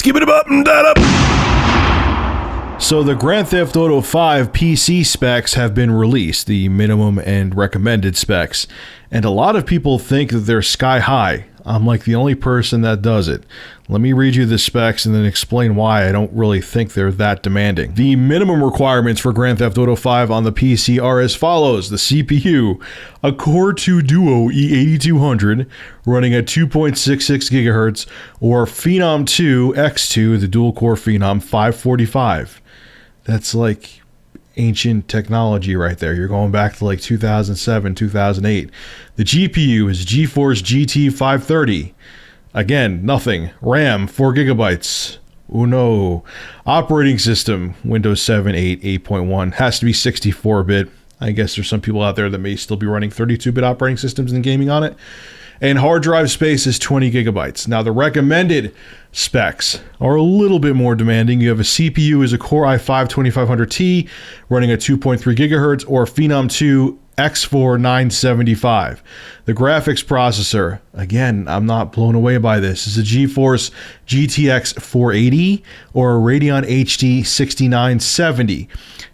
Skip it up and that up. So the Grand Theft Auto 5 PC specs have been released, the minimum and recommended specs. And a lot of people think that they're sky high. I'm like the only person that does it. Let me read you the specs and then explain why I don't really think they're that demanding. The minimum requirements for Grand Theft Auto 5 on the PC are as follows. The CPU, a Core 2 Duo E8200 running at 2.66 gigahertz, or Phenom 2 X2, the dual-core Phenom 545. That's like ancient technology right there. You're going back to like 2007, 2008. The GPU is GeForce GT 530. Again, nothing. RAM, 4 gigabytes. Oh no. Operating system, Windows 7, 8, 8.1. Has to be 64-bit. I guess there's some people out there that may still be running 32-bit operating systems and gaming on it. And hard drive space is 20 gigabytes. Now, the recommended specs are a little bit more demanding. You have a CPU as a Core i5-2500T running at 2.3 gigahertz, or Phenom 2 X4 975. The graphics processor, again, I'm not blown away by this. Is a GeForce GTX 480 or a Radeon HD 6970.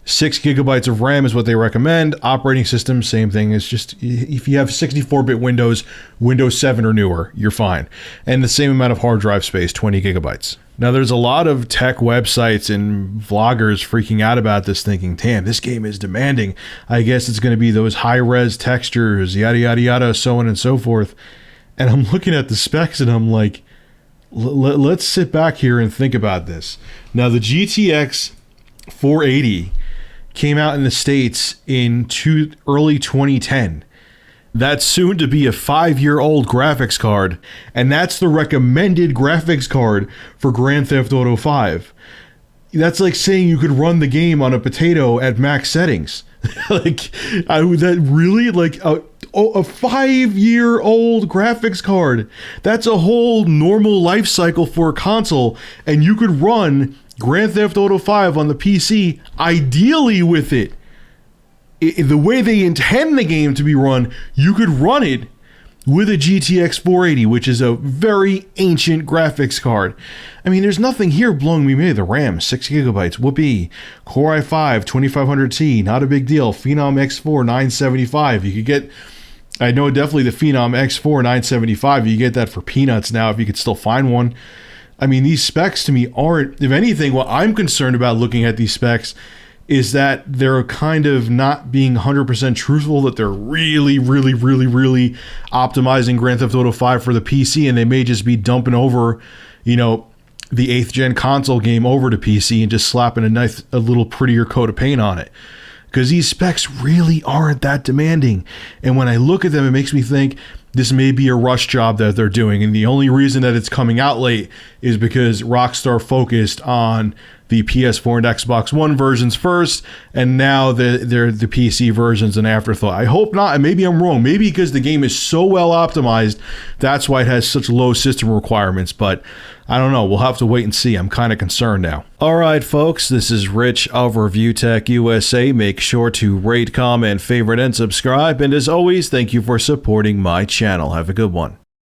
6 gigabytes of RAM is what they recommend. Operating system, same thing. It's just if you have 64-bit Windows 7 or newer, you're fine. And the same amount of hard drive space, 20 gigabytes. Now, there's a lot of tech websites and vloggers freaking out about this, thinking, damn, this game is demanding. I guess it's going to be those high-res textures, yada, yada, yada, so on and so forth. And I'm looking at the specs and I'm like, let's sit back here and think about this. Now, the GTX 480 came out in the States in early 2010. That's soon to be a 5-year-old graphics card, and that's the recommended graphics card for Grand Theft Auto 5. That's like saying you could run the game on a potato at max settings. Like, that really, like a 5-year-old graphics card. That's a whole normal life cycle for a console, and you could run Grand Theft Auto 5 on the PC, ideally with it. The way they intend the game to be run, you could run it with a GTX 480, which is a very ancient graphics card. I mean, there's nothing here blowing me away. The RAM, 6 gigabytes, whoopee. Core i5, 2500T, not a big deal. Phenom X4, 975. You could get, I know definitely the Phenom X4, 975. You get that for peanuts now if you could still find one. I mean, these specs to me aren't, if anything, what I'm concerned about looking at these specs is that they're kind of not being 100% truthful, that they're really, really, really, really optimizing Grand Theft Auto 5 for the PC, and they may just be dumping over, you know, the 8th gen console game over to PC and just slapping a little prettier coat of paint on it. Because these specs really aren't that demanding. And when I look at them, it makes me think this may be a rush job that they're doing. And the only reason that it's coming out late is because Rockstar focused on the PS4 and Xbox One versions first, and now the PC version's an afterthought. I hope not, and maybe I'm wrong. Maybe because the game is so well optimized, that's why it has such low system requirements, but I don't know. We'll have to wait and see. I'm kind of concerned now. All right, folks, this is Rich of Review Tech USA. Make sure to rate, comment, favorite, and subscribe. And as always, thank you for supporting my channel. Have a good one.